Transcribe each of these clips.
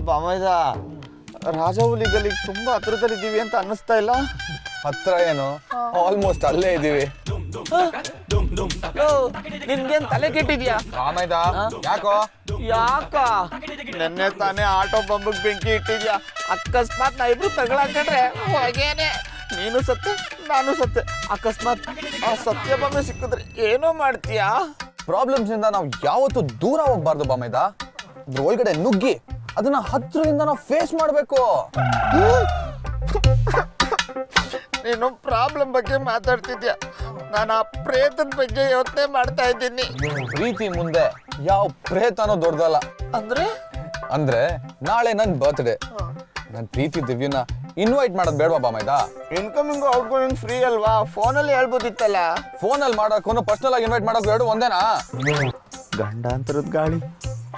ಬಾಮೈದ ರಾಜಹುಲಿಗಳಿಗೆ ತುಂಬಾ ಹತ್ರದಲ್ಲಿದ್ದೀವಿ ಅಂತ ಅನ್ನಿಸ್ತಾ ಇಲ್ಲ. ಹತ್ರ ಏನು, ಆಲ್ಮೋಸ್ಟ್ ಅಲ್ಲೇ ಇದೀವಿ. ನಿನ್ಗೇನ್ ತಲೆ ಕೆಟ್ಟಿದ್ಯಾ ಬಾಮೈದ? ಯಾಕೋ ನೆನ್ನೆ ತಾನೇ ಆಟೋ ಬಂಬಿಗೆ ಬೆಂಕಿ ಇಟ್ಟಿದ್ಯಾ. ಅಕಸ್ಮಾತ್ ನಾ ಇಬ್ರು ತಗೊಳಕಂಡ್ರೆ ಹೊಗೇನೆ. ನೀನು ಸತ್ತೆ ನಾನು ಸತ್ತೆ. ಅಕಸ್ಮಾತ್ ಆ ಸತ್ಯ ಬೊಮ್ಮೆ ಸಿಕ್ಕಿದ್ರೆ ಏನೋ ಮಾಡ್ತೀಯಾ? ಪ್ರಾಬ್ಲಮ್ಸ್ ಇಂದ ನಾವು ಯಾವತ್ತೂ ದೂರ ಹೋಗ್ಬಾರ್ದು ಬಾಮೈದ. ಅದ್ರ ಒಳಗಡೆ ನುಗ್ಗಿ ಅದನ್ನ ಹತ್ರದಿಂದ ನಾವು ಫೇಸ್ ಮಾಡ್ಬೇಕು. ನೀನು ಪ್ರಾಬ್ಲಮ್ ಬಗ್ಗೆ ಮಾತಾಡ್ತಿದ್ಯಾ, ನಾನು ಆ ಪ್ರೇತದ ಬಗ್ಗೆ ಯೋಚನೆ ಮಾಡ್ತಾ ಇದ್ದೀನಿ. ಪ್ರೀತಿ ಮುಂದೆ ಯಾವ ಪ್ರೇತನೋ ದೊಡ್ಡದಲ್ಲ. ಅಂದ್ರೆ ನಾಳೆ ನನ್ ಬರ್ತ್ಡೇ. ನನ್ ಪ್ರೀತಿ ದಿವ್ಯನ ಇನ್ವೈಟ್ ಮಾಡೋದು ಬೇಡವಾ ಬಾಮೈದ? ಇನ್ಕಮಿಂಗ್ ಔಟ್ಗೋಯಿಂಗ್ ಫ್ರೀ ಅಲ್ವಾ, ಫೋನಲ್ಲಿ ಹೇಳ್ಬೋದಿತ್ತಲ್ಲ. ಫೋನಲ್ಲಿ ಮಾಡೋಕ್ಕೂ ಪರ್ಸನಲ್ ಆಗಿ ಇನ್ವೈಟ್ ಮಾಡೋಕೆ ಎರಡು ಒಂದೇನಾ? ಗಂಡಾಂತರದ ಗಾಳಿ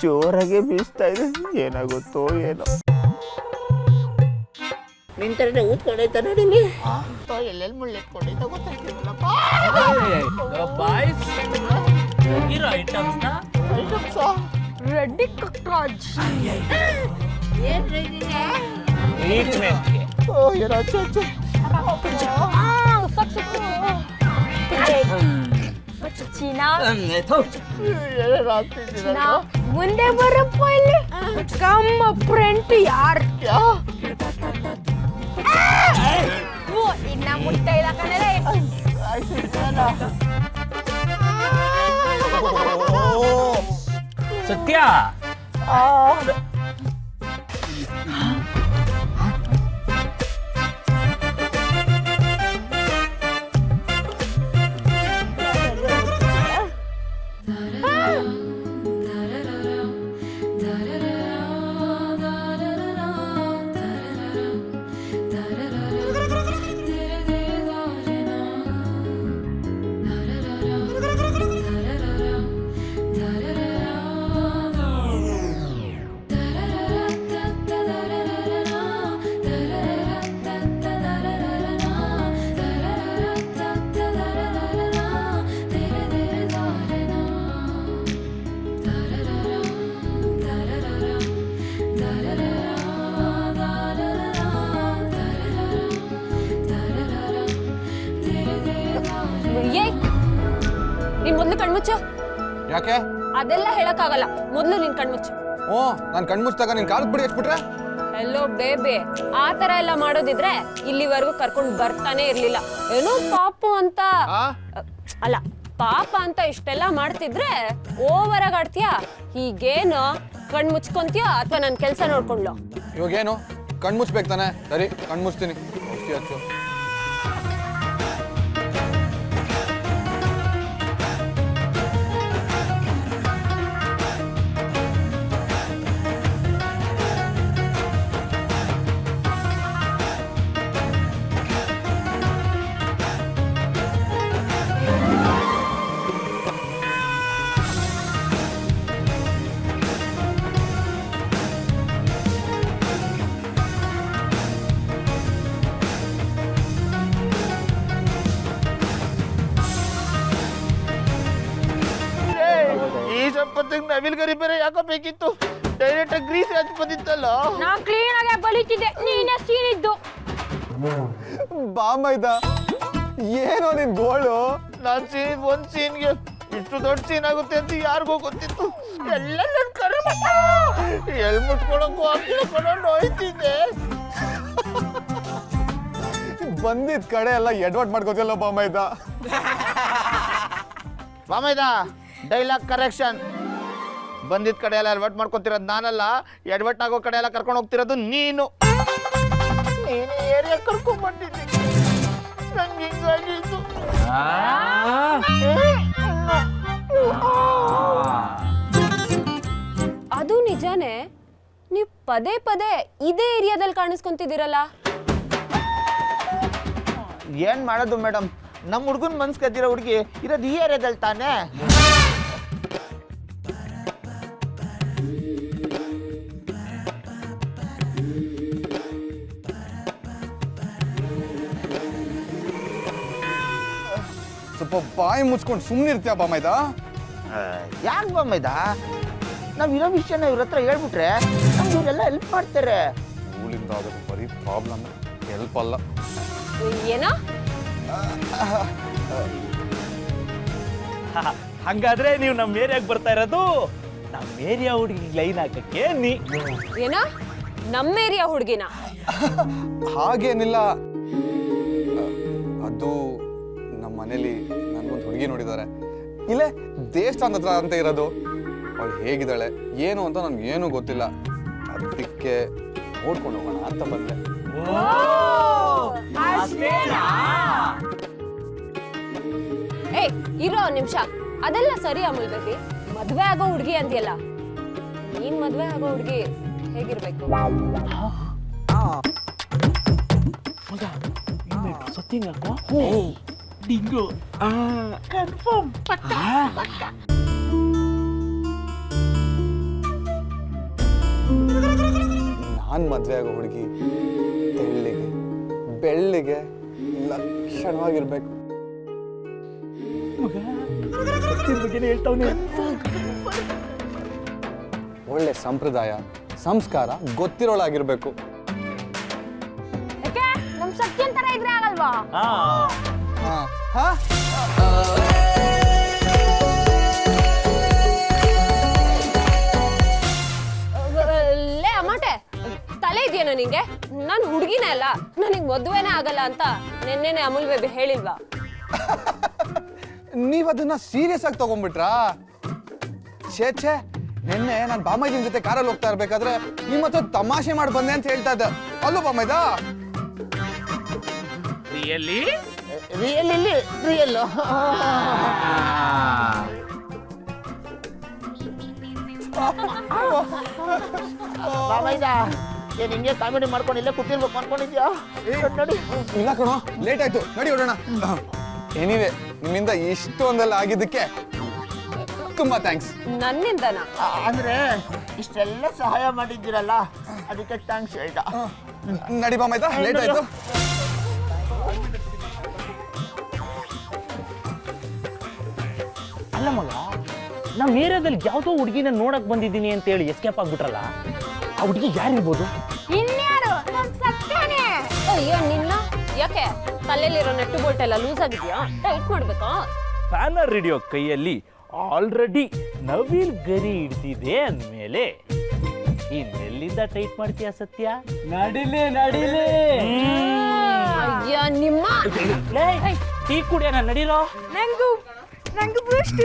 ಜೋರಾಗೆ ಬೀಸ್ತಾ ಇದೆ, ಏನಾಗುತ್ತೋ ಏನೋ. ನಿಂತರೆ ಊದ್ಕೊಂಡೈತ ನಡೀನಿ. ಎಲ್ಲೆಲ್ಲಿ ಮುಳ್ಳೆತ್ಕೊಂಡೈತ ಗೊತ್ತಾಗ್ತಿಲ್ಲಪ್ಪ. ರೆಡ್ಡಿ ಕಕ್ರಾಜ್ ಚೀನಾ ಮುಂದೆ ಬರಪ್ಪ ಇಲ್ಲಿ. ಕಮ್ಮ ಫ್ರೆಂಟ್ ಯಾರ್ ಇನ್ನ ಮುಟ್ಟ ಇಲ್ಲ ಕಣಲೆ. ಸತ್ಯ ನೀನ್ ಮೊದ್ಲು ಕಣ್ಮುಚ್ಚು. ಯಾಕೆ? ಅದೆಲ್ಲ ಹೇಳಕ್ಕಾಗಲ್ಲ, ಮೊದ್ಲು ನೀನ್ ಕಣ್ಮುಚ್ಚು. ಓ, ನಾನ್ ಕಣ್ಮುಚ್ಚಿದಾಗ ನೀನ್ ಕಾಲದ ಬಿಡಿ ಎಷ್ಟ್ಬಿಟ್ರೆ? ಹೆಲೋ ಬೇಬಿ, ಆ ತರ ಎಲ್ಲ ಮಾಡೋದಿದ್ರೆ ಇಲ್ಲಿವರೆಗೂ ಕರ್ಕೊಂಡ್ ಬರ್ತಾನೆ ಇರ್ಲಿಲ್ಲ. ಏನೋ ಪಾಪು ಅಂತ ಅಲ್ಲ, ಪಾಪ ಅಂತ ಇಷ್ಟೆಲ್ಲ ಮಾಡ್ತಿದ್ರೆ ಓವರ್ ಆಗಿ ಆಡ್ತೀಯಾ. ಹೀಗೇನು ಕಣ್ಮುಚ್ಕೊಂತೀಯೋ ಅಥವಾ ನನ್ ಕೆಲ್ಸ ನೋಡ್ಕೊಂಡ್ಲು? ಇವಾಗೇನು ಕಣ್ಮುಚ್ಬೇಕು ತಾನೆ? ಸರಿ, ಕಣ್ಮುಚ್ತೀನಿ. ಹಚ್ಚು. ನವಿಲ್ ಗರಿ ಬೇರೆ ಯಾಕೋ ಬೇಕಿತ್ತು, ಡೈರೆಕ್ಟ್ ಆಗಿ ಗ್ರೀಸ್ ಹಚ್ಬೋದಿತ್ತಲ್ಲ. ನಾ ಕ್ಲೀನ್ ಆಗಿ ಬಲಿತಿದ್ದೆ, ನೀನೇ ಸೀನಿದ್ದು. ಬಾಮೈದ, ಏನೋ ನಿನ್ ಗೋಳು? ನಾನ್ ಸೀನ್ ಒಂದ್ ಸೀನ್ಗೆ ಇಷ್ಟು ದೊಡ್ಡ ಸೀನ್ ಆಗುತ್ತೆ ಅಂತ ಯಾರಿಗೂ ಗೊತ್ತಿತ್ತು. ಎಲ್ಲ ನನ್ ಕರ್ಮ. ಎಲ್ ಮುಟ್ಕೊಳಕ್ಕೂ ಹಾಕಿಕೊಂಡು ಹೋಯ್ತಿದ್ದೆ. ಬಂದಿದ್ ಕಡೆ ಎಲ್ಲ ಎಡ್ವರ್ಟ್ ಮಾಡ್ಕೋತಿಲ್ಲ ಬಾಮೈದ. ಬಾಮೈದ, ಡೈಲಾಗ್ ಕರೆಕ್ಷನ್. ಬಂದಿದ್ದ ಕಡೆ ಎಲ್ಲ ಎಡ್ವರ್ಟ್ ಮಾಡ್ಕೊತಿರೋದು ನಾನಲ್ಲ, ಎಡ್ವರ್ಟ್ ಆಗೋ ಕಡೆ ಎಲ್ಲ ಕರ್ಕೊಂಡು ಹೋಗ್ತಿರೋದು ನೀನು. ನೀನು ಏರಿಯಾ ಕರ್ಕೊಂಡ್ ಬಂದಿದ್ದೀನಿ, ನಂಗೆ ಹಿಂಗಾಗಿತ್ತು. ಅದು ನಿಜಾನೇ, ನೀವು ಪದೇ ಪದೇ ಇದೇ ಏರಿಯಾದಲ್ಲಿ ಕಾಣಿಸ್ಕೊಂತಿದ್ದೀರಲ್ಲ. ಏನ್ ಮಾಡೋದು ಮೇಡಮ್, ನಮ್ಮ ಹುಡುಗನ ಮನ್ಸ್ ಕದ್ದಿರೋ ಹುಡುಗಿ ಇರೋದು ಈ ಏರಿಯಾದಲ್ಲಿ ತಾನೇ. ಸ್ವಲ್ಪ ಬಾಯಿ ಮುಚ್ಕೊಂಡು ಸುಮ್ಮನೆ ಇರ್ತೀಯ ಬಾಮೈದ? ಯಾಕೆ ಬಾಮೈದ? ನಾವ್ ಇರೋ ವಿಷಯನ ಇವ್ರ ಹತ್ರ ಹೇಳ್ಬಿಟ್ರೆ ನಮ್ಗೆ ಇವರೆಲ್ಲ ಹೆಲ್ಪ್ ಮಾಡ್ತಾರೆ. ಊರಿಂದ ಆದರೂ ಬರೀ ಪ್ರಾಬ್ಲಮ್, ಹೆಲ್ಪ್ ಅಲ್ಲ. ಏನೋ ಹಂಗಾದ್ರೆ ನೀವು ನಮ್ಮ ಏರಿಯಾಗೆ ಬರ್ತಾ ಇರೋದು ನಮ್ಮ ಏರಿಯಾ ಹುಡುಗಿ ಲೈನ್ ಹಾಕಕ್ಕೆ ಏನೋ ನಮ್ಮ ಏರಿಯಾ ಹುಡುಗಿನ? ಹಾಗೇನಿಲ್ಲ, ಅದು ನಮ್ಮ ಮನೇಲಿ ನನ್ಗೊಂದು ಹುಡುಗಿ ನೋಡಿದ್ದಾರೆ, ಇಲ್ಲೇ ದೇವಸ್ಥಾನದ ಹತ್ರ ಅಂತ ಇರೋದು. ಅವಳು ಹೇಗಿದ್ದಾಳೆ ಏನು ಅಂತ ನನ್ಗೆ ಏನೂ ಗೊತ್ತಿಲ್ಲ, ಅದಕ್ಕೆ ನೋಡ್ಕೊಂಡು ಹೋಗೋಣ ಅಂತ ಬಂದೆ. ಏಯ್ ಇರೋ ನಿಮಿಷ, ಅದೆಲ್ಲ ಸರಿ ಅಮೂಲ್ ಬೇಬಿ. ಮದ್ವೆ ಆಗೋ ಹುಡುಗಿ ಅಂದ್ಯಲ್ಲ, ನೀನ್ ಮದ್ವೆ ಆಗೋ ಹುಡುಗಿ ಹೇಗಿರ್ಬೇಕು? ಡಿಂಗು ಕನ್ಫರ್ಮ್ ನಾನು ಮದ್ವೆ ಆಗೋ ಹುಡುಗಿ ತೆಳ್ಳಿಗೆ ಬೆಳ್ಳಿಗೆ ಲಕ್ಷಣವಾಗಿರ್ಬೇಕು. ಬಗ್ಗೆನೇ ಹೇಳ್ತಾವನೆ. ಒಳ್ಳೆ ಸಂಪ್ರದಾಯ ಸಂಸ್ಕಾರ ಗೊತ್ತಿರೋಳಾಗಿರ್ಬೇಕು. ಯಾಕೆ ನಮ್ ಸತ್ಯನ್ ತರ ಇದ್ರೆ ಆಗಲ್ವಾ? ಹಾ ಹಾ ಲೇ ಅಮ್ಮಟೆ, ತಲೆ ಇದೆಯೇನೋ ನಿಂಗೆ? ನಾನು ಹುಡುಗಿನೇ ಅಲ್ಲ, ನನಗೆ ಮದುವೆನೇ ಆಗಲ್ಲ ಅಂತ ನೆನ್ನೆನೆ ಅಮೂಲ್ ಬೇಬಿ ಹೇಳಿಲ್ವಾ? ನೀವ್ ಅದನ್ನ ಸೀರಿಯಸ್ ಆಗಿ ತಗೊಂಡ್ಬಿಟ್ರಾ? ಛೇ, ನಿನ್ನೆ ನಾನು ಬಾಮೈದಿನ ಜೊತೆ ಕಾರಲ್ಲಿ ಹೋಗ್ತಾ ಇರ್ಬೇಕಾದ್ರೆ ನಿಮ್ಮ ಹತ್ರ ತಮಾಷೆ ಮಾಡಿ ಬಂದೆ ಅಂತ ಹೇಳ್ತಾ ಇದ್ದ, ಅಲ್ಲೋ ಬಾಮೈದ? ರಿಯಲಿ ರಿಯಲ್ ಬಾಮೈದ ಏನ್ ಹಿಂಗೆ ಕಾಮಿಡಿ ಮಾಡ್ಕೊಂಡು ಇಲ್ಲೇ ಕೂತಿರ್ಬೇಕು ಅನ್ಕೊಂಡಿದ್ಯಾ? ನೋಡಿ ಇಲ್ಲ ಕಣೋ, ಲೇಟ್ ಆಯ್ತು, ನಡಿ ಹೊಡೋಣ. ಎನಿವೆ, ನಿಮ್ಮಿಂದ ಇಷ್ಟೊಂದೆಲ್ಲ ಆಗಿದ್ದಕ್ಕೆ ತುಂಬಾ ಥ್ಯಾಂಕ್ಸ್. ನನ್ನಿಂದನಾ? ಅಂದ್ರೆ ಇಷ್ಟೆಲ್ಲ ಸಹಾಯ ಮಾಡಿದ್ದೀರಲ್ಲ ಅದಕ್ಕೆ ಥ್ಯಾಂಕ್ಸ್ ಹೇಳ್ದ. ನಡಿ ಬಾಮೈದ, ಲೇಟ್ ಆಯ್ತು. ಅಲ್ಲ ಮಗ, ನಮ್ಮ ಏರಿಯಾದಲ್ಲಿ ಯಾವುದೋ ಹುಡುಗಿನ ನೋಡಕ್ ಬಂದಿದ್ದೀನಿ ಅಂತ ಹೇಳಿ ಎಸ್ಕೇಪ್ ಆಗ್ಬಿಟ್ರಲ್ಲ, ಆ ಹುಡುಗಿ ಯಾರಿರ್ಬೋದು? ಇನ್ಯಾರು? ನಮ್ ಸತ್ಯನೇ. ಅಯ್ಯೋ ನಿನ್ನ, ಯಾಕೆ ತಲೆಯಲ್ಲಿರೋ ನೆಟ್ಟು ಬೋಲ್ಟ್ ಎಲ್ಲ ಲೂಸ್ ಆಗಿದ್ಯಾ? ಟೈಟ್ ಮಾಡ್ಬೇಕಾ? ಬ್ಯಾನರ್ ಹಿಡಿಯೋ ಕೈಯಲ್ಲಿ ಆಲ್ರೆಡಿ ನವಿಲ್ ಗರಿ ಹಿಡ್ದಿದೆ ಅಂದ್ಮೇಲೆ ಇನ್ನೆಲ್ಲಿಂದ ಟೈಟ್ ಮಾಡ್ತೀಯ ಸತ್ಯ? ನಡಿಲೇ ಅಯ್ಯ ನಿಮ್ಮ ಟೀ ಕುಡಿಯೋಣ, ನಡೀರೋ. ನಂಗೂ ಬೂಸ್ಟ್.